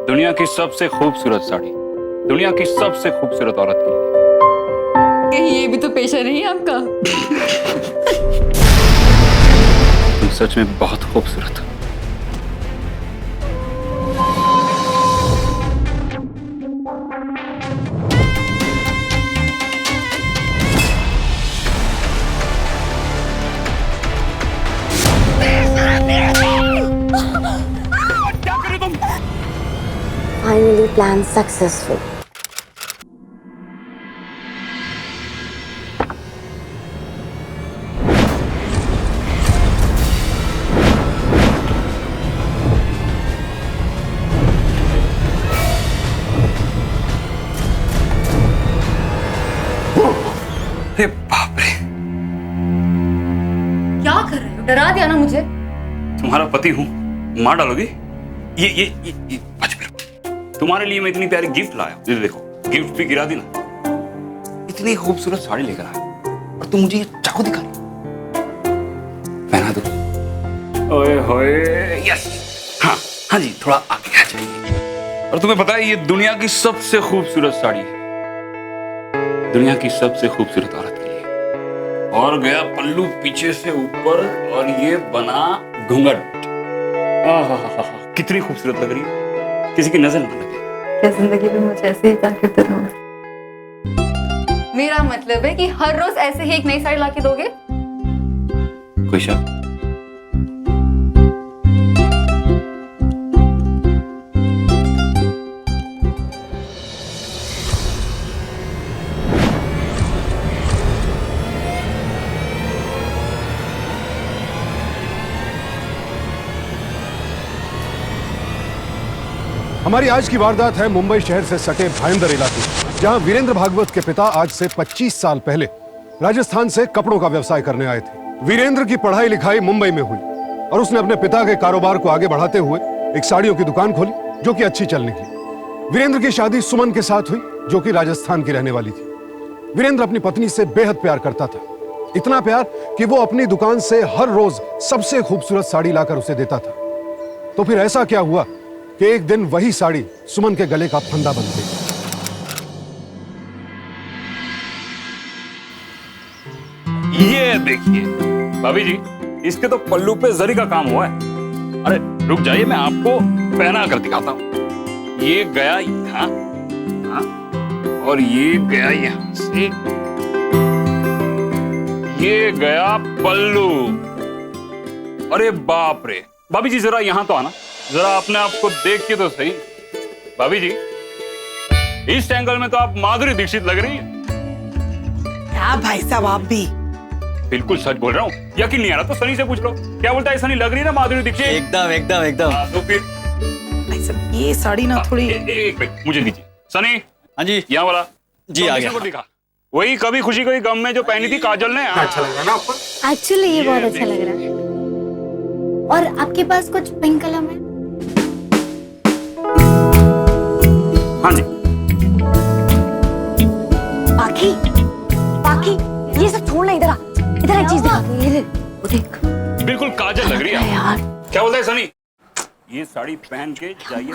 दुनिया की सबसे खूबसूरत साड़ी, दुनिया की सबसे खूबसूरत औरत के लिए। कहीं ये भी तो पेशा नहीं है आपका? तुम सच में बहुत खूबसूरत हो। क्या कर रहे हो तुम? Finally plan successful. अरे बाप रे, क्या कर रहे हो? डरा दिया ना मुझे। तुम्हारा पति हूँ, मार डालोगी? ये आज फिर तुम्हारे लिए मैं इतनी प्यारी गिफ्ट लाया। ये देखो, गिफ्ट भी गिरा दी ना। इतनी खूबसूरत साड़ी लेकर आया और तुम मुझे ये चाकू दिखा रही। पहना दो। ओए होए, यस। हाँ हाँ जी, थोड़ा आगे आ जाइए। और तुम्हें पता है ये दुनिया की सबसे खूबसूरत साड़ी है, दुनिया की सबसे खूबसूरत औरत के लिए। और गया पल्लू पीछे से ऊपर और ये बना घूंघट। कितनी खूबसूरत लग रही है, किसी की नजर न लगे। क्या जिंदगी में मुझे ऐसे ही प्यार करते रहोगे? मेरा मतलब है कि हर रोज ऐसे ही एक नई साड़ी लाके दोगे? कोई शक? हमारी आज की वारदात है मुंबई शहर से सटे भाईंदर इलाके, जहां वीरेंद्र भागवत के पिता आज से 25 साल पहले राजस्थान से कपड़ों का व्यवसाय करने आए थे। वीरेंद्र की पढ़ाई लिखाई मुंबई में हुई और उसने अपने पिता के कारोबार को आगे बढ़ाते हुए एक साड़ियों की दुकान खोली, जो कि अच्छी चल निकली। वीरेंद्र की शादी सुमन के साथ हुई, जो कि राजस्थान की रहने वाली थी। वीरेंद्र अपनी पत्नी से बेहद प्यार करता था, इतना प्यार कि वो अपनी दुकान से हर रोज सबसे खूबसूरत साड़ी लाकर उसे देता था। तो फिर ऐसा क्या हुआ कि एक दिन वही साड़ी सुमन के गले का फंदा बन गई। ये देखिए भाभी जी, इसके तो पल्लू पे जरी का काम हुआ है। अरे रुक जाइए, मैं आपको पहना कर दिखाता हूँ। ये गया यहाँ, और ये गया यहाँ से, ये गया पल्लू। अरे बाप रे, भाभी जी जरा यहाँ तो आना, जरा अपने आप को देखिए तो सही। भाभी जी, इस एंगल में तो आप माधुरी दीक्षित लग रही है। क्या भाई साहब, आप भी? बिल्कुल सच बोल रहा हूँ, यकीन नहीं आ रहा तो सनी से पूछ लो। क्या बोलता है, सनी लग रही है ना माधुरी दीक्षित? एकदम एकदम एकदम। तो फिर भाई साहब ये साड़ी ना थोड़ी। एक मिनट मुझे दीजिए। सनी, हाँ जी यहाँ वाला जी आ गया। दिखा। वही कभी खुशी कभी गम में जो पहनी थी काजल ने। अच्छा लग रहा है ना आपको? एक्चुअली ये बहुत अच्छा लग रहा है। और आपके पास कुछ पिंक कलर में? हाँ जी। बाकी बाकी ये सब छोड़ ना, इधर आ, इधर एक चीज दिखा दे। ये वो देख, बिल्कुल काजल लग रही है यार। क्या बोलता है सनी? ये साड़ी पहन के जाइए,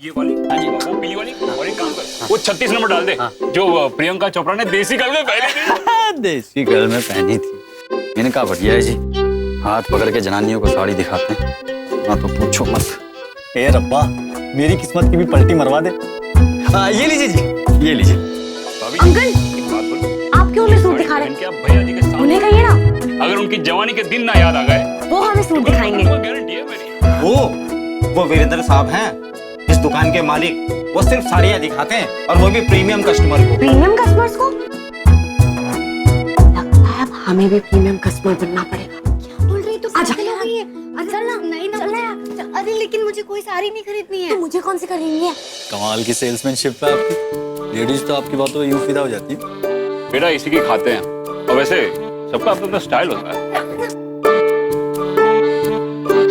ये वाली, वो पीली वाली। और एक काम कर, वो 36 नंबर डाल दे, जो प्रियंका चोपड़ा ने देसी गर्ल में पहनी थी। देसी गर्ल में पहनी थी। मैंने कहा बढ़िया है जी, हाथ पकड़ के जनानियों को साड़ी दिखाते हैं ना, तो पूछो मत। ए रब्बा, मेरी किस्मत की भी पलटी मरवा दे। ये लीजिए जी, ये लीजिए। अंकल, एक बात बोलो, आप क्यों हमें सूट दिखा रहे हैं? क्या भैया जी के सामने उन्हें कहिए ना, अगर उनकी जवानी के दिन ना याद आ गए, वो हमें सूट दिखाएंगे। गारंटी है मेरी। वो वीरेंद्र साहब हैं इस दुकान के मालिक। वो सिर्फ साड़ियाँ दिखाते हैं, और वो भी प्रीमियम कस्टमर को। प्रीमियम कस्टमर्स को? लगता है अब हमें भी प्रीमियम कस्टमर बनना पड़ेगा। क्या बोल रही तू? आजा। पागल हो गई है? चल ना, नहीं ना, चल ना यार। अरे लेकिन मुझे कोई साड़ी नहीं खरीदनी है। तो मुझे कौन सी खरीदनी है? कमाल की सेल्समैनशिप है आपकी। लेडीज तो आपकी बातों में यूं फिदा हो जाती है। बेटा इसी की खाते हैं, और वैसे सबका अपना अपना स्टाइल होता है।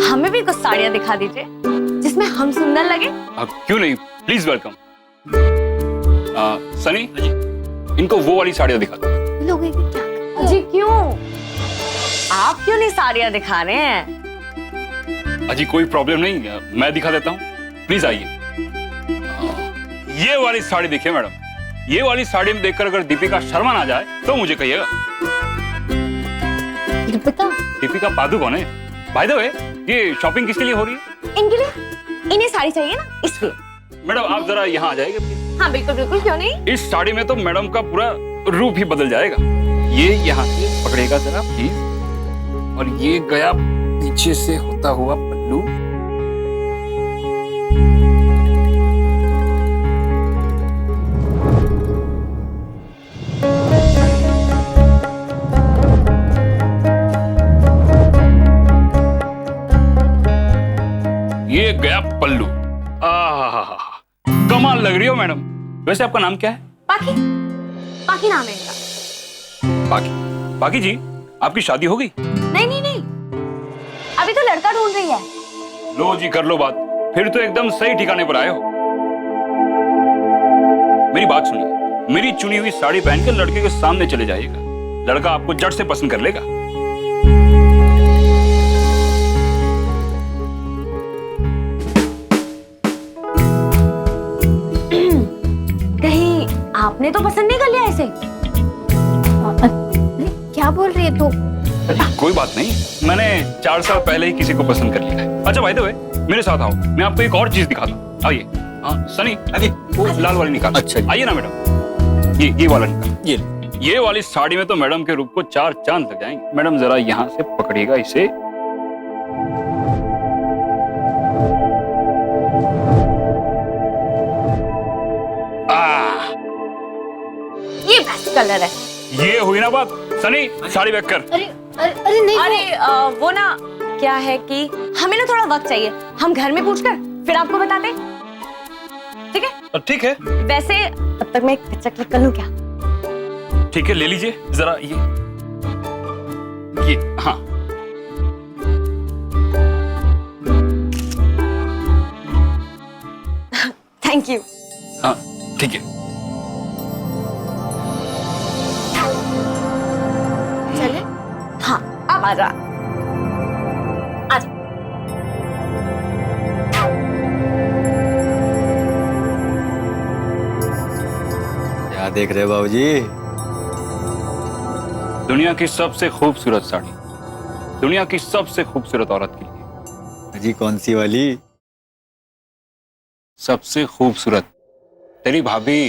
हमें भी कुछ साड़ियाँ दिखा दीजिए जिसमें हम सुंदर लगे। क्यों नहीं, प्लीज वेलकम। सनी, इनको वो वाली साड़ियाँ दिखा दो। लोग ये क्या? जी क्यों? आप क्यों नहीं साड़ियाँ दिखा रहे हैं? अजी कोई प्रॉब्लम नहीं, मैं दिखा देता हूँ, प्लीज आइए। ये वाली साड़ी देखिए मैडम, ये वाली साड़ी में देखकर अगर दीपिका शर्मा ना जाए तो मुझे कहिएगा। दीपिका पादुकोण है। बाय द वे, ये शॉपिंग किसके लिए हो रही है? इनके लिए, इन्हें साड़ी चाहिए ना, इसलिए। मैडम आप जरा यहाँ आ जाएंगे प्लीज। हाँ बिल्कुल बिल्कुल, क्यों नहीं। इस साड़ी में तो मैडम का पूरा रूप ही बदल जाएगा। ये यहाँ से पकड़ेगा जरा प्लीज, और ये गया पीछे से होता हुआ पल्लू। ये गया पल्लू। आहा, कमाल लग रही हो मैडम। वैसे आपका नाम क्या है? बाकी बाकी नाम है इनका। बाकी? बाकी जी, आपकी शादी हो गई? नहीं नहीं नहीं, अभी तो लड़का ढूंढ रही है। लो जी, कर लो बात। फिर तो एकदम सही ठिकाने पर आए हो। मेरी बात सुनिए, मेरी चुनी हुई साड़ी पहन के लड़के के सामने चले जाइएगा। लड़का आपको जड़ से पसंद कर लेगा। कहीं आपने तो पसंद नहीं कर लिया इसे? क्या बोल रही है तू? कोई बात नहीं, मैंने 4 साल पहले ही किसी को पसंद कर लिया है। अच्छा भाई द वे, मेरे साथ आओ, मैं आपको एक और चीज दिखाता हूँ। आइए। हाँ सनी, आइए, वो लाल वाली निकाल। अच्छा जी। आइए ना मैडम, ये वाला निकाल। ये वाली साड़ी में तो मैडम के रूप को 4 चांद लग जाएंगे। मैडम जरा यहाँ से पकड़िएगा इसे। ये बेस्ट कलर है। ये हुई ना बात। सनी, साड़ी बैक कर। अरे अरे अरे नहीं, अरे वो ना, क्या है कि हमें ना थोड़ा वक्त चाहिए, हम घर में पूछकर फिर आपको बताते। ठीक है? ठीक है। वैसे तब तक मैं एक कच्चा क्लिक कर लूं क्या? ठीक है, ले लीजिए जरा ये हाँ। Thank you. हाँ ठीक है। चले। हाँ अब आजा, आजा। क्या देख रहे हो बाबूजी? दुनिया की सबसे खूबसूरत साड़ी, दुनिया की सबसे खूबसूरत औरत के लिए। जी कौन सी वाली? सबसे खूबसूरत, तेरी भाभी।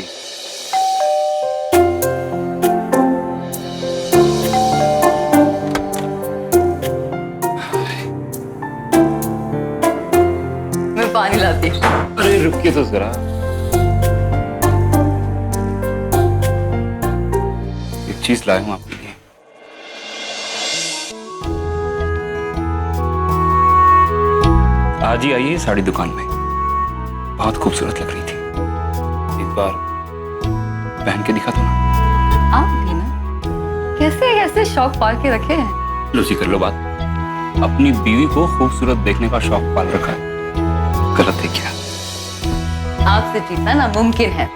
मैं पानी लाती हूँ। अरे रुकिए तो जरा, एक चीज लाया हूं आपके लिए। आज ही आई है साड़ी दुकान में, बहुत खूबसूरत लग रही थी। एक बार पहन के दिखा दो ना। आप भी ना कैसे कैसे शौक पाल के रखे हैं। लूसी कर लो बात। अपनी बीवी को खूबसूरत देखने का शौक पाल रखा है, गलत है क्या? आपसे जीतना नामुमकिन है।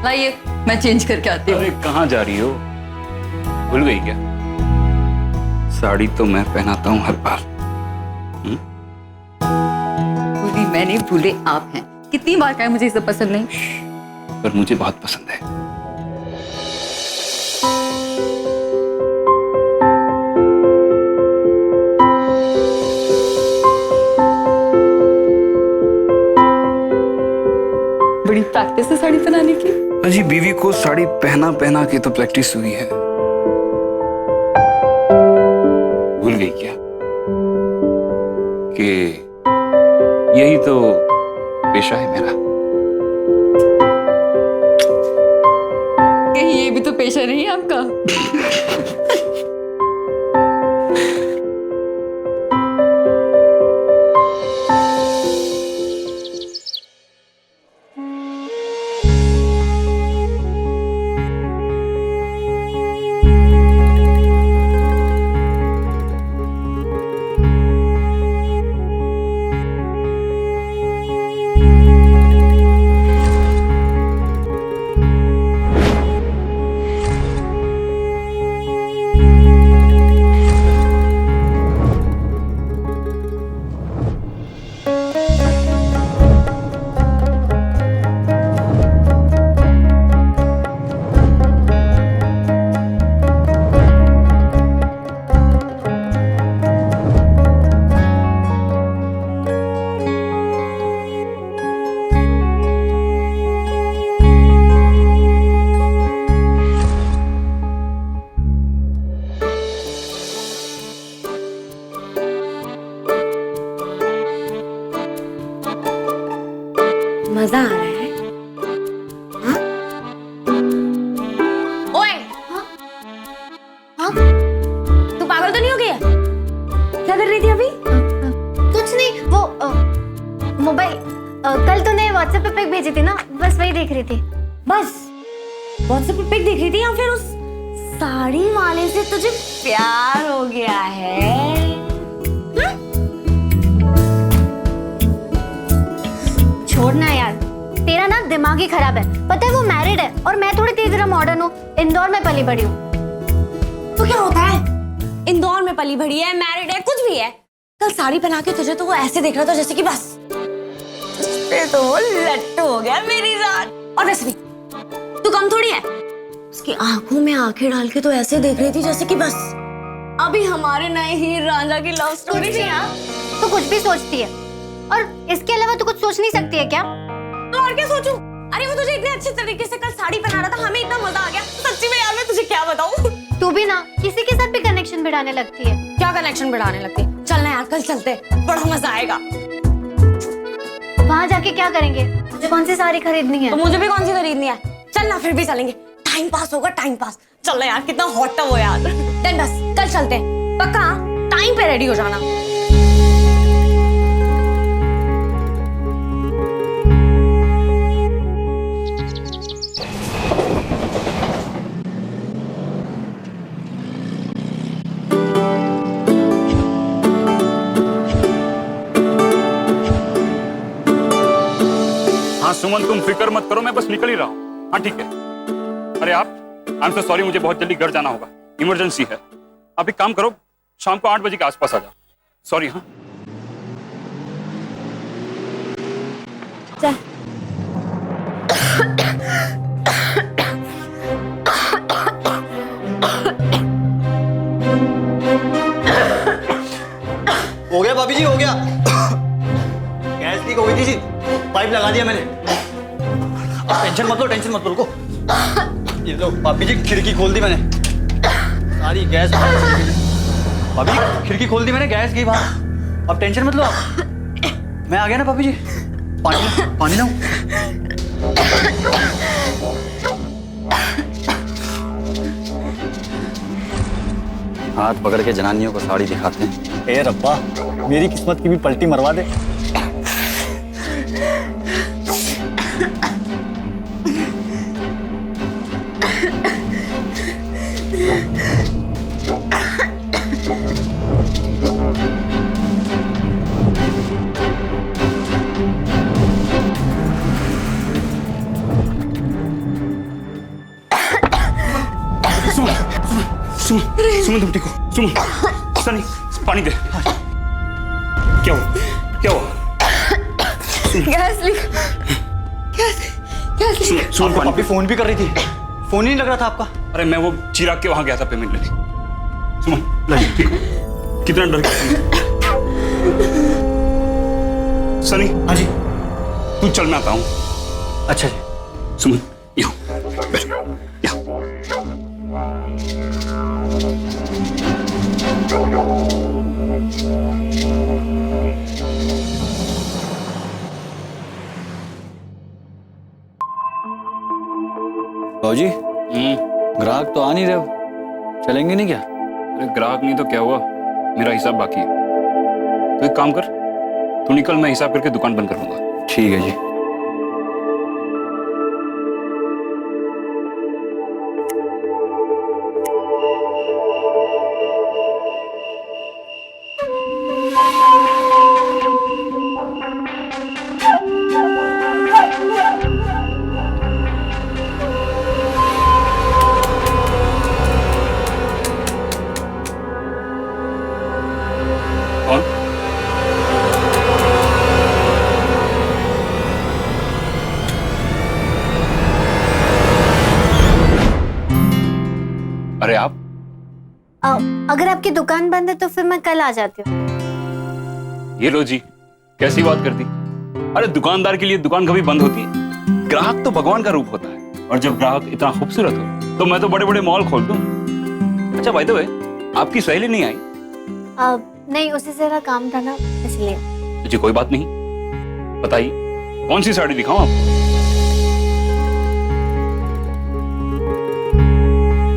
लाइए मैं चेंज करके आती हूँ। अरे कहाँ जा रही हो? भूल गई क्या? साड़ी तो मैं पहनाता हूँ हर बार। भूली मैंने, भूले आप हैं। कितनी बार कहा मुझे इसे पसंद नहीं। पर मुझे बहुत पसंद है। बड़ी प्रैक्टिस है साड़ी पहनाने की। अजी बीवी को साड़ी पहना पहना के तो प्रैक्टिस हुई है। भूल गई क्या कि यही तो पेशा है मेरा। कहीं ये भी तो पेशा नहीं है आपका? मजा आ रहा है? हाँ? ओए, हाँ? तू पागल तो नहीं हो गई है? क्या कर रही थी अभी? कुछ नहीं, वो मोबाइल कल तूने व्हाट्सएप पे पिक भेजी थी ना, बस वही देख रही थी। बस व्हाट्सएप पे पिक देख रही थी या फिर उस साड़ी वाले से तुझे प्यार हो गया है? छोड़ना यार, तेरा ना दिमाग ही खराब है। पता है वो मैरिड है और मैं थोड़ी तेज मॉडर्न हूँ, इंदौर में पली बड़ी हूँ। तो क्या होता है? इंदौर में पली बड़ी है, मैरिड है, कुछ भी है। कल साड़ी पहना के तुझे तो वो ऐसे देख रहा था जैसे कि बस पे तो वो लट्टू हो गया मेरी जान। और वैसे भी तू कम थोड़ी है, उसकी आंखों में आंखें डाल के तो ऐसे देख रही थी जैसे कि बस अभी हमारे नए हीर रांझा की लव स्टोरी थी। तो कुछ भी सोचती है, और इसके अलावा तू कुछ सोच नहीं सकती है क्या? तो और क्या सोचूं? अरे वो तुझे इतने अच्छे तरीके से कल साड़ी पहना रहा था, हमें इतना मजा आ गया। सच्ची में यार मैं तुझे क्या बताऊं? तू भी ना किसी के साथ भी कनेक्शन बिठाने लगती है। क्या कनेक्शन बढ़ाने लगती है? चलना यार, कल चलते, बड़ा मजा आएगा। वहाँ जाके क्या करेंगे? मुझे कौन सी साड़ी खरीदनी है? तो मुझे भी कौन सी खरीदनी है। चलना, फिर भी चलेंगे, टाइम पास होगा, टाइम पास। चलना यार, कितना हॉट है वो यार। देन बस कल चलते हैं, पक्का टाइम पे रेडी हो जाना। हाँ सुमन, तुम फिक्र मत करो, मैं बस निकल ही रहा हूँ। हाँ ठीक है। अरे आप, आई एम सो सॉरी, मुझे बहुत जल्दी घर जाना होगा, इमरजेंसी है। आप एक काम करो, शाम को 8 बजे के आसपास आ जाओ। सॉरी। हाँ चल। हो गया भाभी जी, हो गया। गैस लीक हो गई थी जी, पाइप लगा दिया मैंने। अब टेंशन मत लो, टेंशन मत लो, रुको। ये लो भाभी जी, खिड़की खोल दी मैंने, सारी गैस। भाभी जी खिड़की खोल दी मैंने, गैस गई बाहर। अब टेंशन मत लो, मैं आ गया ना भाभी जी। पानी लाऊं? हाथ पकड़ के जनानियों को साड़ी दिखाते हैं। ए रब्बा, मेरी किस्मत की भी पलटी मरवा दे। सुमन तुम ठीक हो? सुमन, सनी पानी दे। क्या हुआ? क्या हुआ? Gas leak. सुमन पानी। पापी फोन भी कर रही थी, फोन ही नहीं लग रहा था आपका। अरे मैं वो चिराग के वहां गया था पेमेंट लेने। सुमन लाइए, ठीक हो? कितना डर गया सनी? हाँ जी। तू चल, मैं आता हूँ। अच्छा जी। सुमन यहाँ बैठो, यहाँ। जी ग्राहक तो आ नहीं रहे हो, चलेंगे नहीं क्या? अरे ग्राहक नहीं तो क्या हुआ, मेरा हिसाब बाकी है। तो एक काम कर, तू निकल, मैं हिसाब करके दुकान बंद कर लूंगा। ठीक है जी। कौन? अरे आप? अगर आपकी दुकान बंद है तो फिर मैं कल आ जाती हूँ। ये लो जी, कैसी बात करती। अरे दुकानदार के लिए दुकान कभी बंद होती है? ग्राहक तो भगवान का रूप होता है, और जब ग्राहक इतना खूबसूरत हो तो मैं तो बड़े बड़े मॉल खोल दूं। अच्छा बाय द वे, आपकी सहेली नहीं आई? नहीं, उसी से जरा काम था ना, इसलिए। जी कोई बात नहीं, बताइए कौन सी साड़ी दिखाऊं आपको?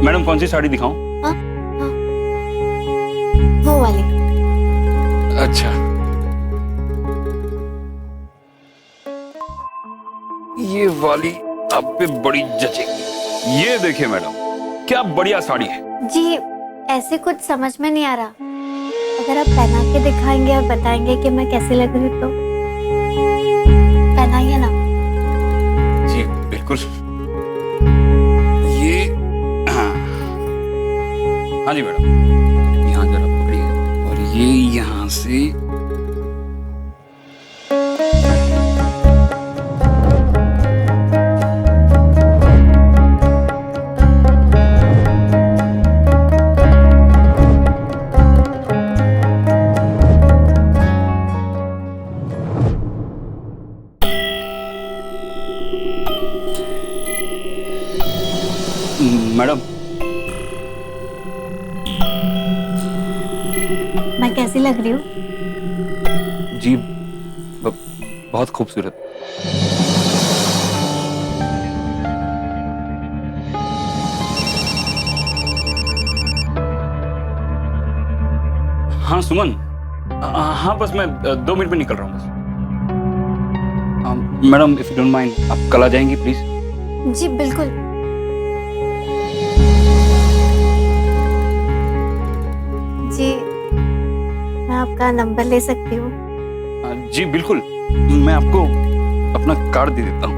मैडम कौन सी साड़ी दिखाऊं? वो वाली। अच्छा, ये वाली आप पे बड़ी जचेगी। ये देखिए मैडम, क्या बढ़िया साड़ी है। जी ऐसे कुछ समझ में नहीं आ रहा, अगर आप पहना के दिखाएंगे और बताएंगे कि मैं कैसी लग रही तो पहनाइए ना। जी बिल्कुल। ये हाँ हाँ जी मैडम, यहाँ जरा पकड़िए और ये यहाँ से मैडम। मैं कैसी लग रही हूँ? जी बहुत खूबसूरत। हाँ सुमन, हाँ बस मैं 2 मिनट में निकल रहा हूँ बस। Madam if you don't mind, आप कल आ जाएंगी प्लीज? जी बिल्कुल। जी मैं आपका नंबर ले सकती हूँ? जी बिल्कुल, मैं आपको अपना कार्ड दे देता हूँ।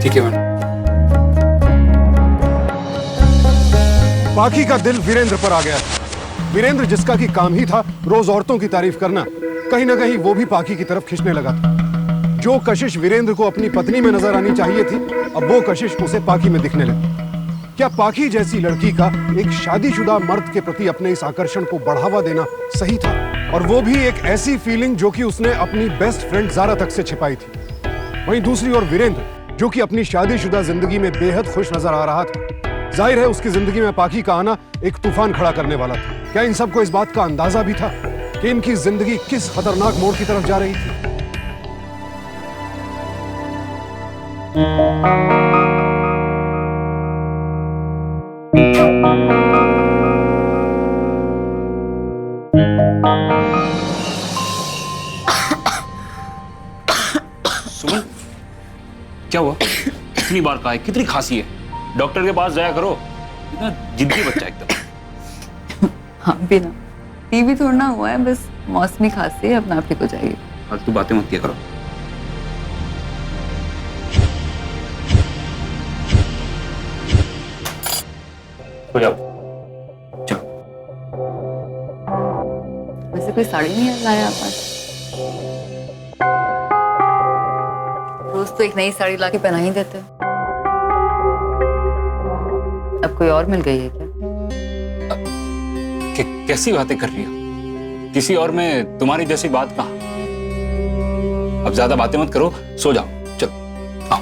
ठीक है मैडम। पाखी का दिल वीरेंद्र पर आ गया था। वीरेंद्र जिसका कि काम ही था रोज औरतों की तारीफ करना, कहीं ना कहीं वो भी पाखी की तरफ खिंचने लगा था। जो कशिश वीरेंद्र को अपनी पत्नी में नजर आनी चाहिए थी, अब वो कशिश उसे पाखी में दिखने लगी। क्या पाखी जैसी लड़की का एक शादीशुदा मर्द के प्रति अपने इस आकर्षण को बढ़ावा देना सही था? और वो भी एक ऐसी फीलिंग जो कि उसने अपनी बेस्ट फ्रेंड ज़ारा तक से छिपाई थी। वहीं दूसरी ओर वीरेंद्र, जो कि अपनी शादीशुदा जिंदगी में बेहद खुश नजर आ रहा था, जाहिर है उसकी जिंदगी में पाखी का आना एक तूफान खड़ा करने वाला था। क्या इन सबको इस बात का अंदाजा भी था कि इनकी जिंदगी किस खतरनाक मोड़ की तरफ जा रही थी? सुमन क्या हुआ? कितनी बार कहा है, कितनी खांसी है? डॉक्टर के पास जाया करो। इतना जिद्दी बच्चा एकदम। हाँ बिना टीवी थोड़ना हुआ है, बस मौसमी खांसी है, अपना आप ठीक हो जाएगी। फालतू बातें मत किया करो। हो जाओ, चलो। वैसे कोई साड़ी नहीं लाया आप आज? रोज तो एक नई साड़ी लाके पहना ही देते हो। अब कोई और मिल गई है क्या? कैसी बातें कर रही हो? किसी और में तुम्हारी जैसी बात कहाँ? अब ज्यादा बातें मत करो, सो जाओ, चलो आओ।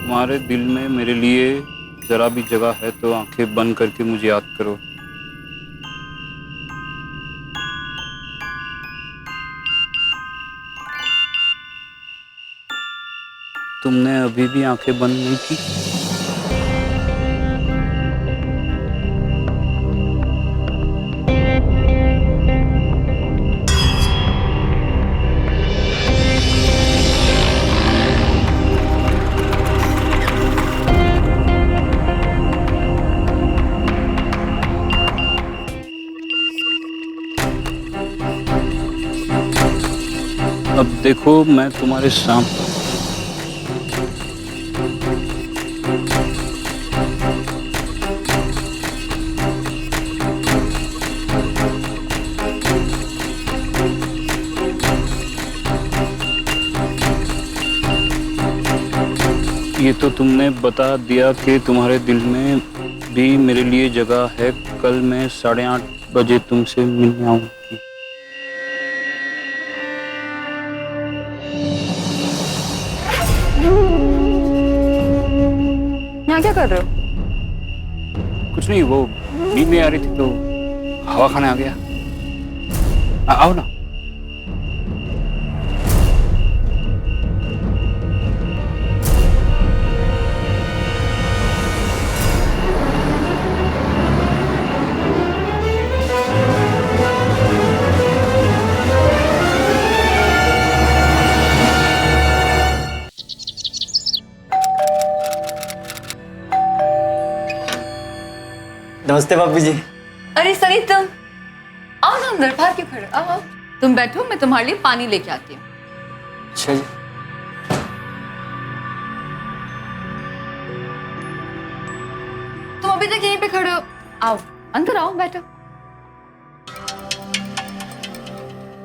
तुम्हारे दिल में मेरे लिए जरा भी जगह है तो आंखें बंद करके मुझे याद करो। तुमने अभी भी आंखें बंद नहीं की? अब देखो मैं तुम्हारे सामने। ये तो तुमने बता दिया कि तुम्हारे दिल में भी मेरे लिए जगह है। कल मैं 8:30 बजे तुमसे मिलने आऊंगी। यहाँ क्या कर रहे हो? कुछ नहीं, वो नींद नहीं आ रही थी तो हवा खाने आ गया। आओ ना। नमस्ते भाभी जी। अरे सनी तुम आओ ना अंदर, बाहर क्यों खड़े? आओ आओ, तुम बैठो, मैं तुम्हारे लिए पानी लेके आती हूँ। अच्छा जी। तुम अभी तक यहीं पे खड़े हो, आओ अंदर आओ, बैठो।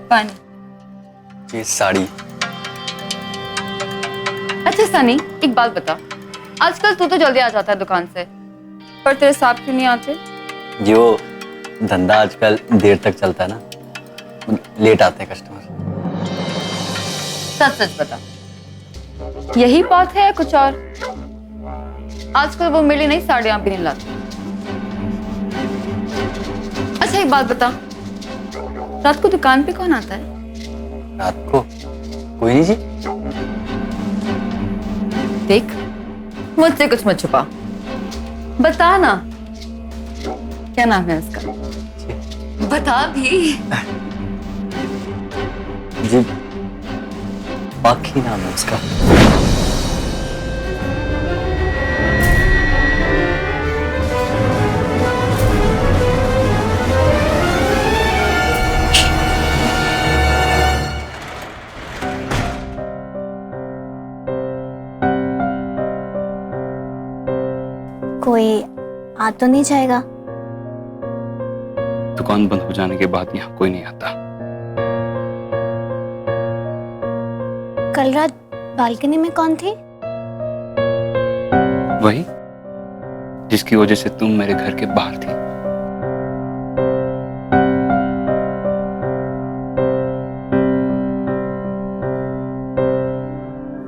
पानी। ये साड़ी। अच्छा सनी, एक बात बता, आजकल तू तो जल्दी आ जाता है दुकान से, पर तेरे साहब क्यों नहीं आते? जो धंधा आजकल देर तक चलता है ना, लेट आते हैं कस्टमर। सच सच बता, यही बात है या कुछ और? आजकल वो मेरे लिए नई साड़ियां भी नहीं लाते। अच्छा एक बात बता, रात को दुकान पे कौन आता है? रात को कोई नहीं जी। देख, मुझसे कुछ मत छुपा, बता ना क्या नाम है उसका, बता भी। जी बाकी नाम है उसका। कोई आ तो नहीं जाएगा? दुकान बंद हो जाने के बाद यहाँ कोई नहीं आता। कल रात बालकनी में कौन थी? वही जिसकी वजह से तुम मेरे घर के बाहर थी।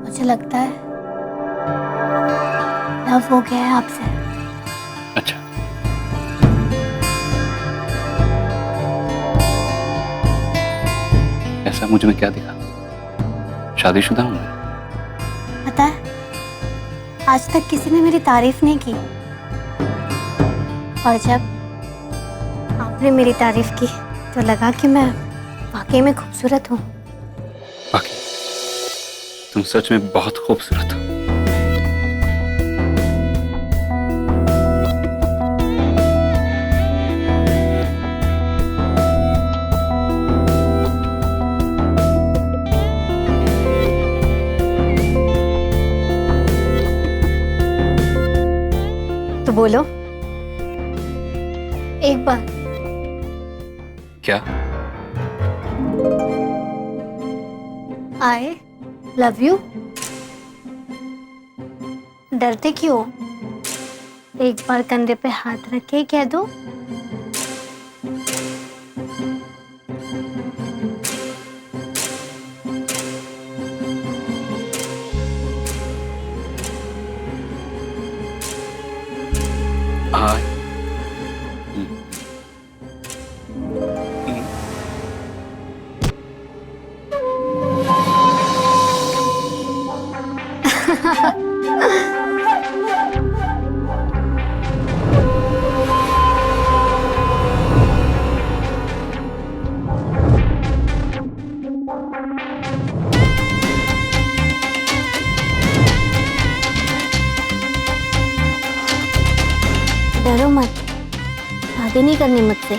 मुझे लगता है लव हो गया है आपसे। अच्छा, ऐसा मुझ में क्या दिखा? शादीशुदा हूं मैं। पता है, आज तक किसी ने मेरी तारीफ नहीं की, और जब आपने मेरी तारीफ की तो लगा कि मैं वाकई में खूबसूरत हूँ। बाकी तुम सच में बहुत खूबसूरत हो। तो बोलो एक बार। क्या? I love you. डरते क्यों? एक बार कंधे पे हाथ रख के कह दो। हाँ। डरो मत, शादी नहीं करनी मुझसे।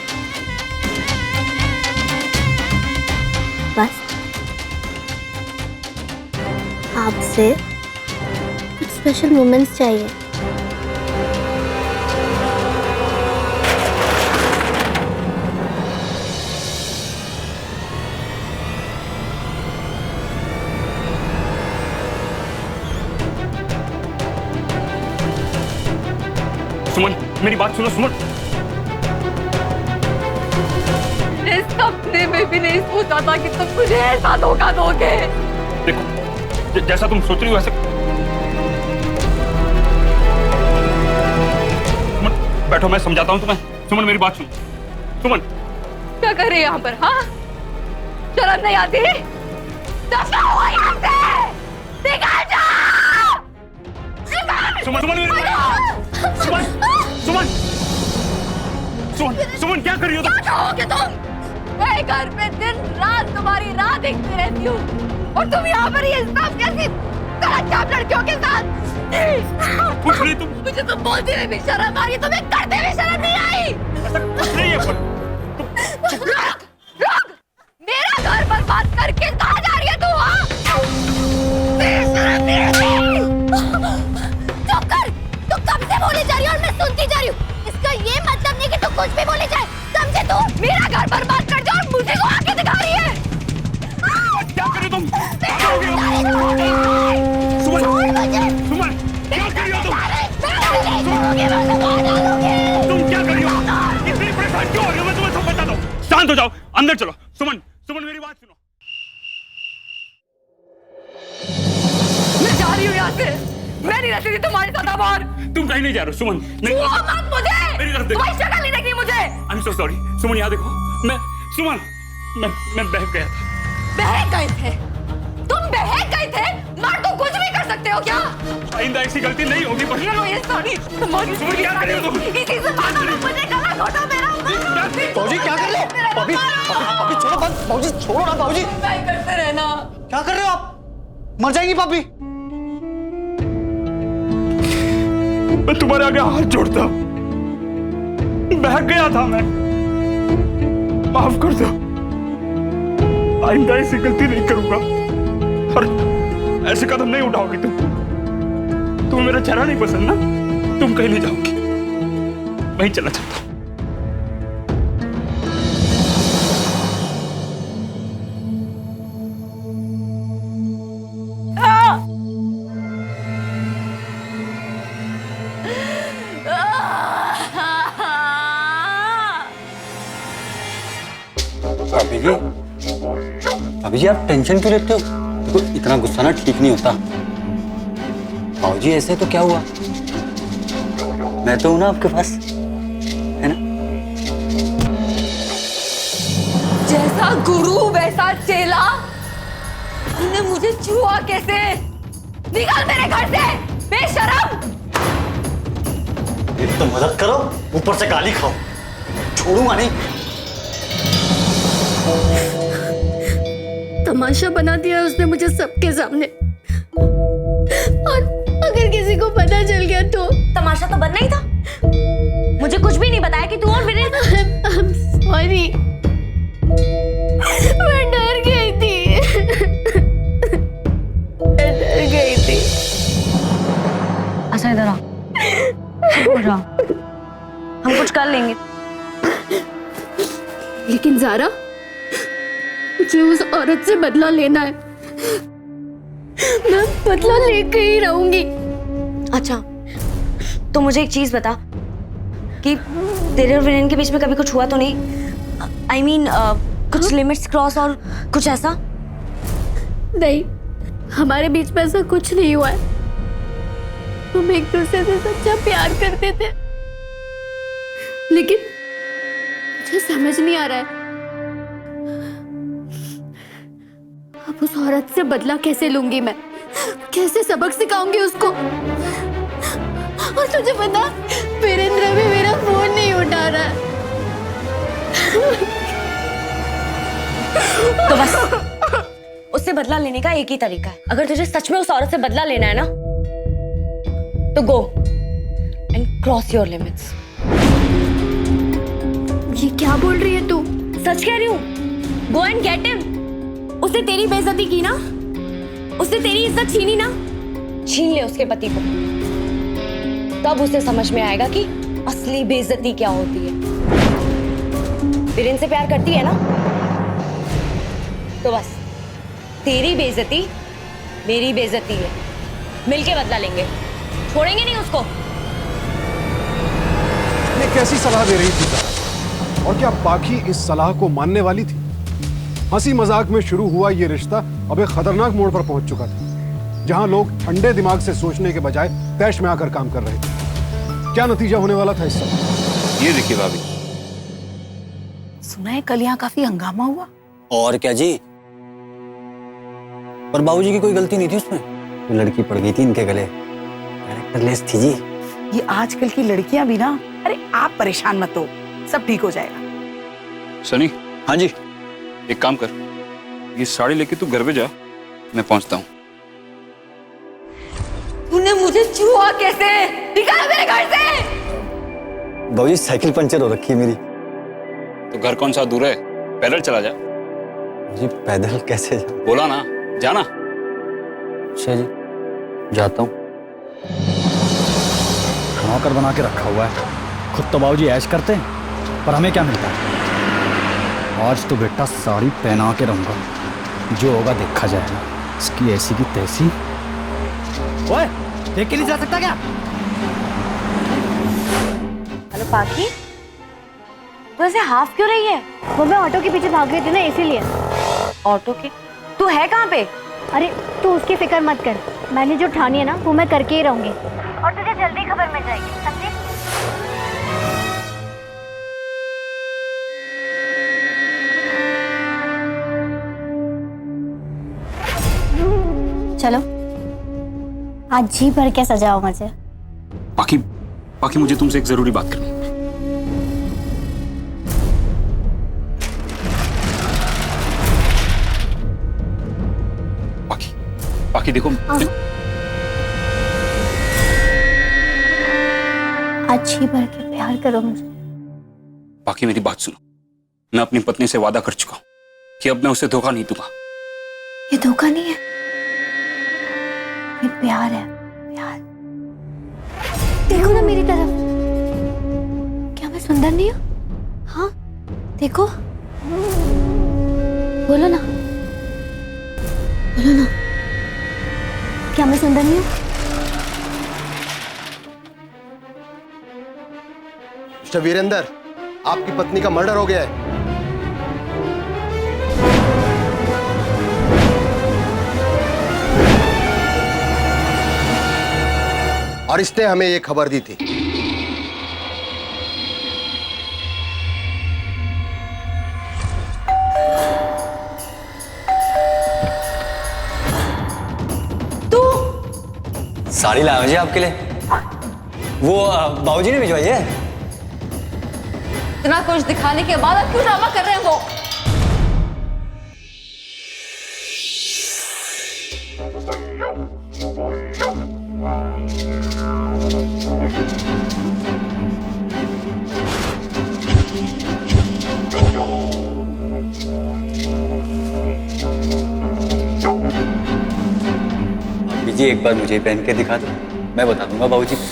बस आपसे कुछ स्पेशल मोमेंट्स चाहिए। सुमन, मेरी बात सुनो सुमन। इस सपने में भी नहीं सोचा था कि तुम मुझे ऐसा धोखा दोगे। देखो, जैसा तुम सोच रही हो वैसे बैठो, मैं समझाता हूँ तुम्हें। सुमन मेरी बात सुनो। सुमन क्या कर रही है यहाँ पर? हाँ, शर्म नहीं आती? दफा हो यहाँ से, निकल जा। सुमन, सुमन मेरी बात, सुमन, सुमन, सुमन, सुमन क्या कर रही हो तुम? क्या कहोगे तुम? मैं घर पे दिन रात तुम्हारी राह देखती रहती हूँ और तुम यहाँ पर ये सब कैसी तरह लड़कियों के साथ? कुछ नहीं तुम। मुझे तो बोलते हुए भी शर्म आ रही है, तुम्हें करते हुए शर्म नहीं आई? ऐसा कुछ नहीं है। रुक, रुक, मेरा घर बर्बाद करके कहाँ जा रही है तू? हाँ? चुप कर, तू कब से बोली जा रही है और मैं सुनती जा रही हूँ। इसका ये मतलब नहीं कि तू कुछ भी बोली जाए, समझे? तू मेरा घर बर्बाद कर दे और मुझे को आके दिखा रही है। क्या कर रही हो तुम? सुमन, सुमन क्या कर रही हो तुम? तुम क्या कर रही हो? इतनी परेशान क्यों हो रही हो? मैं तुम्हें सब बताता हूँ। शांत हो जाओ, अंदर चलो। सुमन, सुमन मेरी बात सुनो। मैं जा रही हूँ यहाँ से, मैं नहीं रहती थी तुम्हारे साथ अब और। तुम कहीं नहीं जा रहे हो सुमन। नहीं, छुओ मत मुझे, मेरी तरफ देखो। तुम्हारी शक्ल नहीं देखनी मुझे। I am so sorry. सुमन यहाँ देखो, सुमन मैं बहक गया था। बहक गए थे? तुम बहक गए थे? मर्द तो कुछ भी कर सकते हो क्या? आइंदा ऐसी गलती नहीं होगी। पर ये लो ये साड़ी तुम्हारी। सुमन क्या कर रही हो तुम? इसी से मानो मुझे गला घोटा मेरा। बाबूजी क्या कर रहे हो? भाभी, भाभी छोड़ो मत, बाबूजी छोड़ो ना बाबूजी। नहीं करते रहना। क्या कर रहे हो आप? मर जाएंगी भाभी। मैं तुम्हारे आगे हाथ जोड़ता, बहक गया था मैं, माफ कर दो। आइंदा ऐसी गलती नहीं करूंगा और ऐसे कदम नहीं उठाओगी तुम। तुम्हें मेरा चेहरा नहीं पसंद ना? तुम कहीं नहीं जाओगी, वहीं चला जाता हूं। अभी जी आप टेंशन क्यों लेते हो? देखो इतना गुस्सा ना ठीक नहीं होता। बाबूजी ऐसे तो क्या हुआ, मैं तो हूं ना आपके पास, है ना? जैसा गुरु वैसा चेला, तूने मुझे छुआ कैसे? निकल मेरे घर से, बेशरम! एक तो मदद करो, ऊपर से गाली खाओ। छोड़ूंगा नहीं। तमाशा बना दिया उसने मुझे सबके सामने, और अगर किसी को पता चल गया तो? तमाशा तो बनना ही था। मुझे कुछ भी नहीं बताया कि तू और वीरेंद्र। सॉरी, मैं डर गई थी। मैं डर गई थी। अच्छा इधर आ, चुप हो जा, हम कुछ कर लेंगे। लेकिन ज़ारा, मुझे उस औरत से बदला लेना है। मैं बदला लेके ही रहूंगी। अच्छा, तो मुझे एक चीज बता कि तेरे और वीरेन के बीच में कभी कुछ हुआ तो नहीं? I mean, कुछ लिमिट्स क्रॉस और कुछ ऐसा? नहीं, हमारे बीच में ऐसा कुछ नहीं हुआ है। हम एक दूसरे से सच्चा प्यार करते थे, लेकिन मुझे समझ नहीं आ रहा है अब उस औरत से बदला कैसे लूंगी मैं, कैसे सबक सिखाऊंगी उसको। और तुझे पता, वीरेंद्र भी मेरा फोन नहीं उठा रहा है। तो बस उससे बदला लेने का एक ही तरीका है। अगर तुझे सच में उस औरत से बदला लेना है ना, तो go and cross your limits. ये क्या बोल रही है तू? सच कह रही हूँ। Go and get him. उसने तेरी बेइज्जती की ना, उसने तेरी इज्जत छीनी ना, छीन ले उसके पति को, तब उसे समझ में आएगा कि असली बेइज्जती क्या होती है। वीरेन से प्यार करती है ना, तो बस तेरी बेइज्जती मेरी बेइज्जती है, मिलके बदला लेंगे, छोड़ेंगे नहीं उसको। ये कैसी सलाह दे रही थी ज़ारा? और क्या पाखी इस सलाह को मानने वाली थी? हंसी मजाक में शुरू हुआ ये रिश्ता अब एक खतरनाक मोड़ पर पहुंच चुका था, जहां लोग ठंडे दिमाग से सोचने के बजाय तैश में आकर काम कर रहे थे। क्या नतीजा होने वाला था इस समय? ये देखिए भाभी। सुना है कल यहाँ काफी हंगामा हुआ। और क्या जी, पर बाबूजी की कोई गलती नहीं थी उसमें। वो लड़की पड़ गई थी इनके गले, कैरेक्टरलेस थी जी। ये आजकल की लड़कियां भी ना, अरे आप परेशान मत हो, सब ठीक हो जाएगा। सनी, हाँ जी। एक काम कर, ये साड़ी लेके तू घर पे जा, मैं पहुंचता हूँ। तूने मुझे छुआ कैसे? निकाल मेरे घर से। बाबूजी साइकिल पंचर हो रखी है मेरी। तो घर कौन सा दूर है, पैदल चला जा। जी पैदल कैसे बोला ना, जाना। अच्छा जी, जाता हूँ। नौकर बना के रखा हुआ है, खुद तो बाबूजी ऐश करते हैं, पर हमें क्या मिलता है। आज तो बेटा साड़ी पहना के रहूंगा, जो होगा देखा जाएगा। इसकी ऐसी की तैसी। ओए, देख के नहीं जा सकता क्या? हेलो पाखी, तू ऐसे हाफ क्यों रही है? वो मैं ऑटो के पीछे भाग रही थी ना, इसीलिए। ऑटो के? तू है कहाँ पे? अरे तू उसकी फिक्र मत कर, मैंने जो ठानी है ना वो मैं करके ही रहूंगी, और तुझे जल्दी खबर मिल जाएगी, समझे? चलो आज जी भर के सजाओ मुझे। बाकी मुझे तुमसे एक जरूरी बात करनी है। बाकी देखो, आज जी भर के प्यार करो मुझे। बाकी मेरी बात सुनो, मैं अपनी पत्नी से वादा कर चुका हूं कि अब मैं उसे धोखा नहीं दूंगा। ये धोखा नहीं है, ये प्यार है, प्यार। देखो ना मेरी तरफ, क्या मैं सुंदर नहीं हूँ? हाँ देखो, बोलो ना, बोलो ना, क्या मैं सुंदर नहीं हूँ? मिस्टर वीरेंद्र, आपकी पत्नी का मर्डर हो गया है। और इसने हमें ये खबर दी थी। साड़ी लाया जी आपके लिए, वो बाबूजी ने भिजवाई है। इतना कुछ दिखाने के बाद अब क्यों ड्रामा कर रहे हैं वो? जी एक बार मुझे पहन के दिखा दो, मैं बता दूंगा बाबूजी को।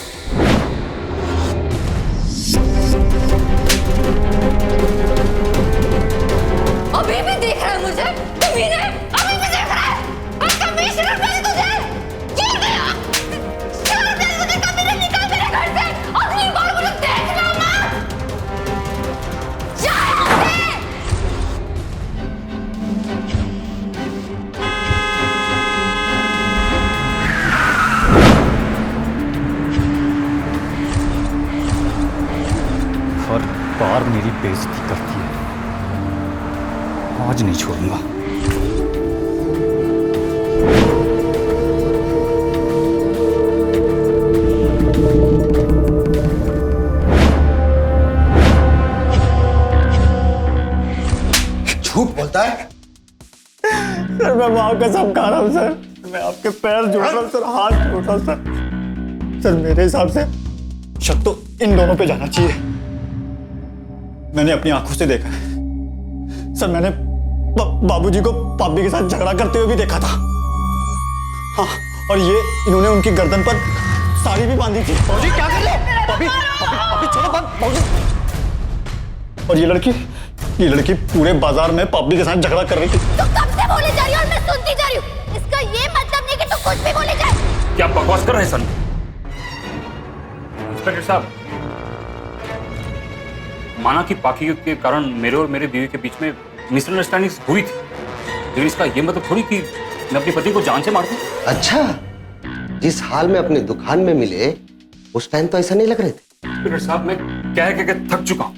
अभी भी देख रहा है मुझे? कमीने, अभी भी देख रहा है? मैं कमिश्नर बनी तुझे? क्यों गया? क्यों गया तुझे? कमीने निकल मेरे घर से! अगली बार मुझे देखना मत! जा यहाँ से! हर बार मेरी बेइज्जती करती है, आज नहीं छोड़ूंगा। झूठ बोलता है। सर मैं माँ कसम खा रहा हूँ सर, मैं आपके पैर जोड़ रहा हूँ सर, हाथ जोड़ रहा हूँ सर। सर मेरे हिसाब से शक तो इन दोनों पे जाना चाहिए। मैंने अपनी आंखों से देखा है सर, मैंने बाबूजी को पापी के साथ झगड़ा करते हुए भी देखा था। हाँ, और ये इन्होंने उनकी गर्दन पर साड़ी भी बांधी थी। बाबूजी क्या कर रहे हो? पापी छोड़ो बाबूजी। और ये लड़की पूरे बाजार में पापी के साथ झगड़ा कर रही थी। तू कब से बोले जा रही है और मैं सुनती जा रही हूँ? इसका ये मतलब नहीं कि तू कुछ भी बोले जाए। क्या बकवास कर रहे हैं सन? इंस्पेक्टर साहब, माना कि पाकी के कारण मेरे और मेरे बीवी के बीच में मिसअंडरस्टैंडिंग हुई थी, लेकिन इसका ये मतलब थोड़ी कि मैं अपनी पति को जान से मार दूं। अच्छा, जिस हाल में अपने दुकान में मिले उस टाइम तो ऐसा नहीं लग रहे थे। इंस्पेक्टर साहब, मैं कह के थक चुका हूं।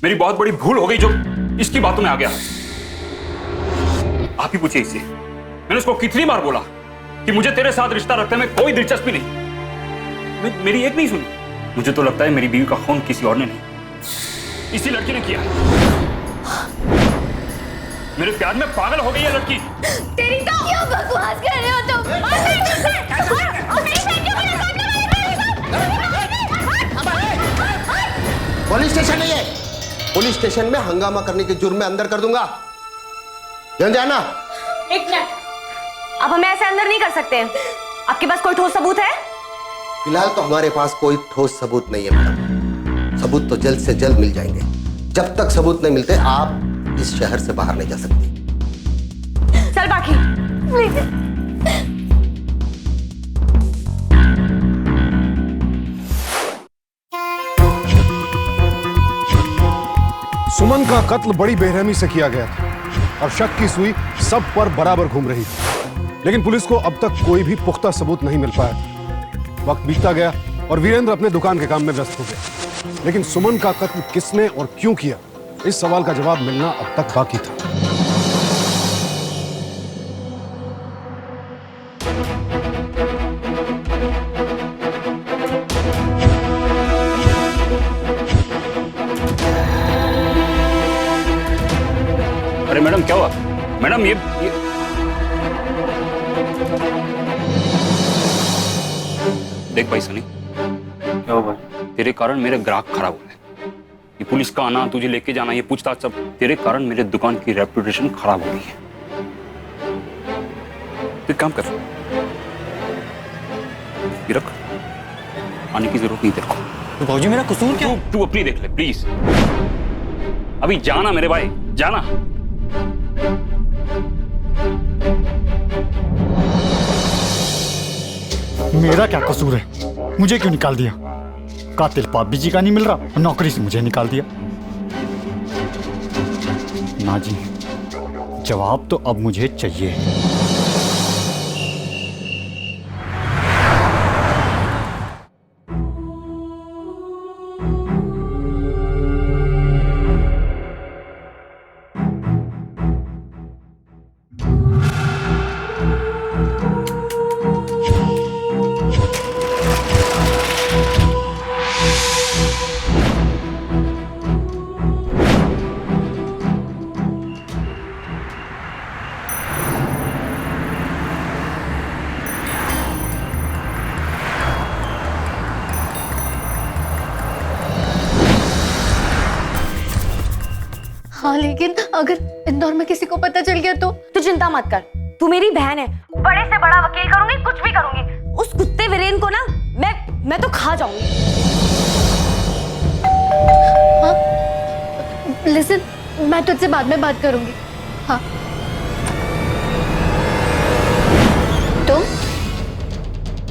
मेरी बहुत बड़ी भूल हो गई जो इसकी बातों में आ गया। आप ही पूछिए इससे, मैंने उसको कितनी बार बोला कि मुझे तेरे साथ रिश्ता रखने में कोई दिलचस्पी नहीं। मेरी एक नहीं सुनी। मुझे तो लगता है मेरी बीवी का खून किसी और ने नहीं, इसी लड़की ने किया है। मेरे प्यार में पागल हो गई है लड़की। तेरी तो क्यों बकवास कर रहे हो तुम? पुलिस स्टेशन नहीं है। पुलिस स्टेशन में हंगामा करने के जुर्म में अंदर कर दूंगा। ध्यान जाना। एक मिनट, आप हमें ऐसे अंदर नहीं कर सकते। आपके पास कोई ठोस सबूत है? फिलहाल तो हमारे पास कोई ठोस सबूत नहीं है मैडम। सबूत तो जल्द से जल्द मिल जाएंगे। जब तक सबूत नहीं मिलते आप इस शहर से बाहर नहीं जा सकती। चल बाकी सुमन का कत्ल बड़ी बेरहमी से किया गया था और शक की सुई सब पर बराबर घूम रही थी, लेकिन पुलिस को अब तक कोई भी पुख्ता सबूत नहीं मिल पाया। वक्त बीतता गया और वीरेंद्र अपने दुकान के काम में व्यस्त हो गया, लेकिन सुमन का कत्ल किसने और क्यों किया, इस सवाल का जवाब मिलना अब तक बाकी था। अरे मैडम क्या हुआ? मैडम ये देख भाई सनी, क्या हुआ? तेरे कारण मेरे ग्राहक खराब हो गए। ये पुलिस का आना, तुझे लेके जाना, ये पूछताछ, सब तेरे कारण मेरे दुकान की रेपुटेशन खराब हो गई है। तू काम कर, ये रख, आने की जरूरत नहीं तेरे को। तो भाजी मेरा कसूर क्या? तू अपनी देख ले प्लीज। अभी जाना मेरे भाई, जाना। मेरा क्या कसूर है? मुझे क्यों निकाल दिया? कातिल पापी जी का नहीं मिल रहा और नौकरी से मुझे निकाल दिया। ना जी, जवाब तो अब मुझे चाहिए। हाँ लेकिन अगर इंदौर में किसी को पता चल गया तो? तू चिंता मत कर, तू मेरी बहन है। बड़े से बड़ा वकील करूंगी, कुछ भी करूंगी। उस कुत्ते वीरेन को ना मैं तो खा जाऊंगी। हाँ लिसन, मैं तुझसे बाद में बात करूंगी। हाँ तुम?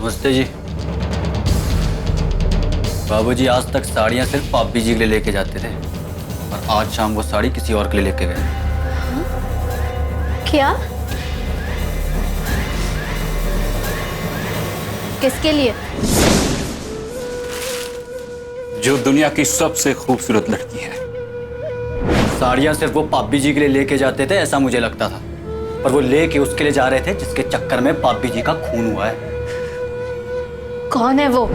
नमस्ते जी। बाबूजी आज तक साड़ियां सिर्फ पापी जी के लिए लेके जाते थे और आज शाम वो साड़ी किसी और के लिए लेके गए। क्या? किसके लिए? जो दुनिया की सबसे खूबसूरत लड़की है। साड़ियां सिर्फ वो पापी जी के लिए लेके जाते थे ऐसा मुझे लगता था, पर वो लेके उसके लिए जा रहे थे जिसके चक्कर में पापी जी का खून हुआ है। कौन है वो?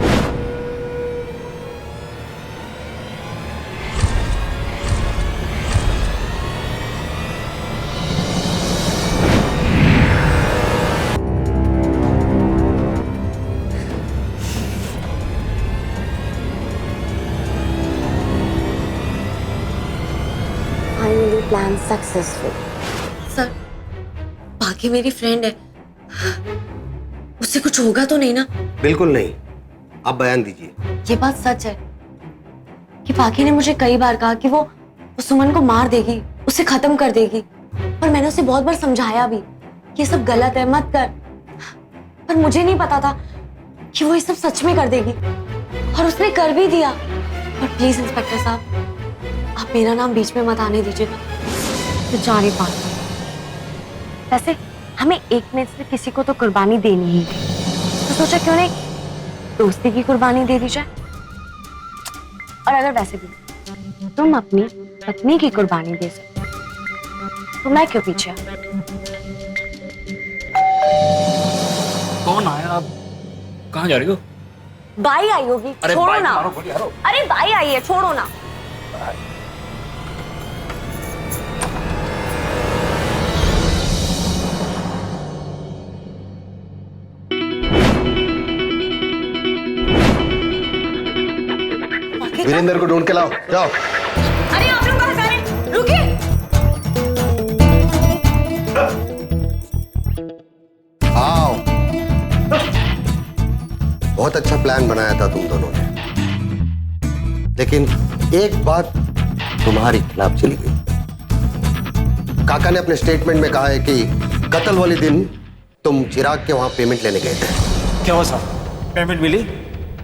Plan successful. सर, बाकी मेरी फ्रेंड है, उससे कुछ होगा तो नहीं ना? बिल्कुल नहीं। आप बयान दीजिए। ये बात सच है कि बाकी ने मुझे कई बार कहा कि वो सुमन को मार देगी, उसे खत्म कर देगी, पर मैंने उसे बहुत बार समझाया भी कि ये सब गलत है, मत कर। पर मुझे नहीं पता था कि वो ये सब सच में कर देगी, और उसने कर भी दिया। पर प्लीज इंस्पेक्टर साहब, आप मेरा नाम बीच में मत आने दीजिएगा। तो जा रही बात। वैसे हमें एक मिनट से किसी को तो कुर्बानी देनी ही थी, तो सोचा क्यों नहीं दोस्ती की कुर्बानी दे दी जाए। और अगर वैसे भी तुम अपनी पत्नी की कुर्बानी दे सकते तो मैं क्यों पीछे? कौन आया? आप कहाँ जा रही हो? बाई आई होगी, अरे छोड़ो बाई ना। मारो, गोली मारो। अरे बाई आई है, छोड़ो ना। वीरेंद्र को ढूंढ के लाओ, जाओ। अरे आप लोग कहाँ जा रहे हैं? रुकिए। आओ। बहुत अच्छा प्लान बनाया था तुम दोनों ने, लेकिन एक बात तुम्हारी खिलाफ चली गई। काका ने अपने स्टेटमेंट में कहा है कि कत्ल वाले दिन तुम चिराग के वहां पेमेंट लेने गए थे। क्या हुआ साहब, पेमेंट मिली?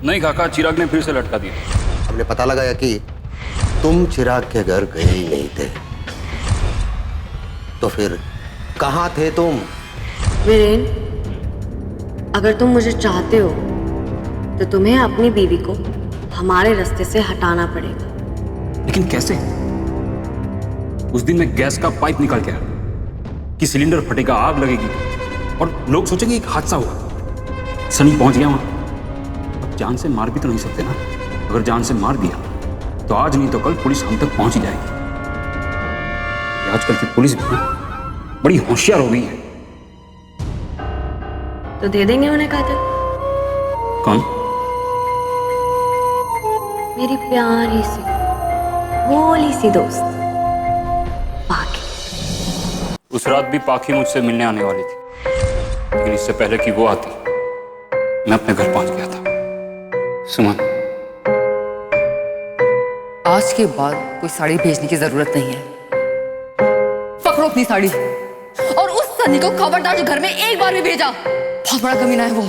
नहीं काका, चिराग ने फिर से लटका दिया। हमने पता लगाया कि तुम चिराग के घर गए ही नहीं थे, तो फिर कहां थे तुम? वीरेन, अगर तुम मुझे चाहते हो तो तुम्हें अपनी बीवी को हमारे रास्ते से हटाना पड़ेगा। लेकिन कैसे? उस दिन मैं गैस का पाइप निकाल के आया कि सिलेंडर फटेगा, आग लगेगी और लोग सोचेंगे एक हादसा हुआ। सनी पहुंच गया वहां। अब जान से मार भी तो नहीं सकते ना। अगर जान से मार दिया तो आज नहीं तो कल पुलिस हम तक पहुंच ही जाएगी। आजकल की पुलिस भी बड़ी होशियार हो गई है। तो दे देंगे उन्हें कातिल। कौन? मेरी प्यारी सी भोली सी दोस्त पाखी। उस रात भी पाखी मुझसे मिलने आने वाली थी, लेकिन इससे पहले कि वो आती मैं अपने घर पहुंच गया था। सुमन, आज के बाद कोई साड़ी भेजने की जरूरत नहीं है। पकड़ो अपनी साड़ी और उस सनी को खबरदार जो घर में एक बार भी भेजा, बहुत बड़ा कमीना है वो।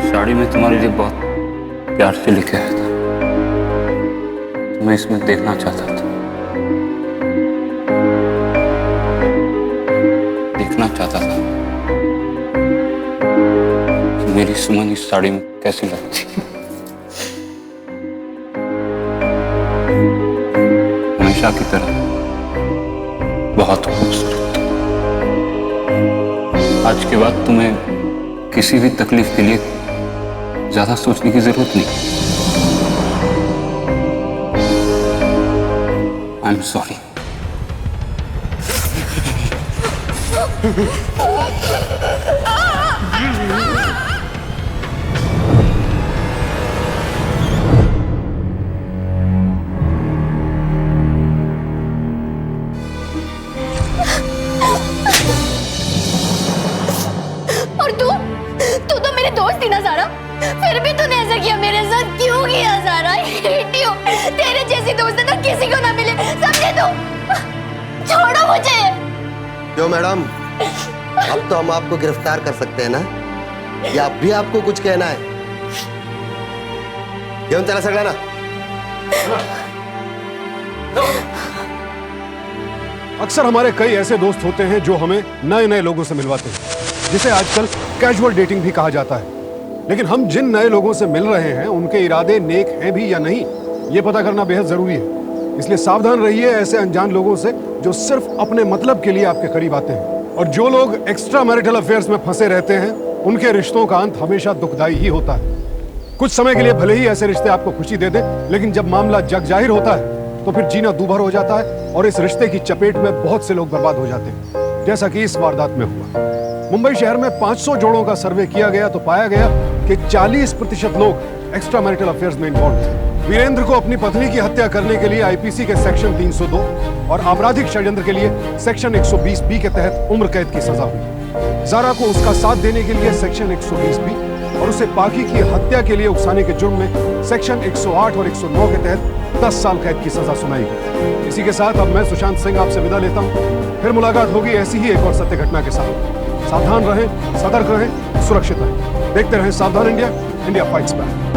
साड़ी में तुम्हारे लिए बहुत प्यार से लिखे आया था, तो मैं इसमें देखना चाहता था, देखना चाहता था कि मेरी सुमन इस साड़ी में कैसी लगती। हमेशा की तरह बहुत खूबसूरत। आज के बाद तुम्हें किसी भी तकलीफ के लिए ज्यादा सोचने की जरूरत नहीं। I am sorry. और तू तो मेरे दोस्त थी ना सारा, फिर भी तूने ऐसा किया मेरे साथ, क्यों किया सारा? इडियो, तेरे जैसी दोस्त ना किसी को ना मिले, समझे तू? छोड़ो मुझे। क्यों मैडम, अब तो हम आपको गिरफ्तार कर सकते हैं ना, या अब भी आपको कुछ कहना है? क्यों चला सकता ना? अक्सर हमारे कई ऐसे दोस्त होते हैं जो हमें नए नए लोगों से मिलवाते हैं, जिसे आजकल कैजुअल डेटिंग भी कहा जाता है। लेकिन हम जिन नए लोगों से मिल रहे हैं उनके इरादे नेक हैं भी या नहीं, ये पता करना बेहद जरूरी है। इसलिए सावधान रहिए ऐसे अनजान लोगों से जो सिर्फ अपने मतलब के लिए आपके करीब आते हैं। और जो लोग एक्स्ट्रा मैरिटल अफेयर्स में फंसे रहते हैं उनके रिश्तों का अंत हमेशा दुखदाई ही होता है। कुछ समय के लिए भले ही ऐसे रिश्ते आपको खुशी दे दें, लेकिन जब मामला जग जाहिर होता है तो फिर जीना दूभर हो जाता है और इस रिश्ते की चपेट में बहुत से लोग बर्बाद हो जाते हैं, जैसा कि इस वारदात में हुआ। मुंबई शहर में 500 जोड़ों का सर्वे किया गया तो पाया गया कि 40% लोग एक्स्ट्रा मैरिटल अफेयर्स में इन्वॉल्व थे। वीरेंद्र को अपनी पत्नी की हत्या करने के लिए आईपीसी के सेक्शन 302 और आपराधिक षड्यंत्र के लिए सेक्शन 120B के तहत उम्र कैद की सजा हुई। जारा को उसका साथ देने के लिए सेक्शन 120B और उसे पाखी की हत्या के लिए उकसाने के जुर्म में सेक्शन 108 और 109 के तहत 10 साल कैद की सजा सुनाई गई। इसी के साथ अब मैं सुशांत सिंह आपसे विदा लेता हूं। फिर मुलाकात होगी ऐसी ही एक और सत्य घटना के साथ। सावधान रहें, सतर्क रहें, सुरक्षित रहें। देखते रहें सावधान इंडिया, इंडिया फाइट्स बैक।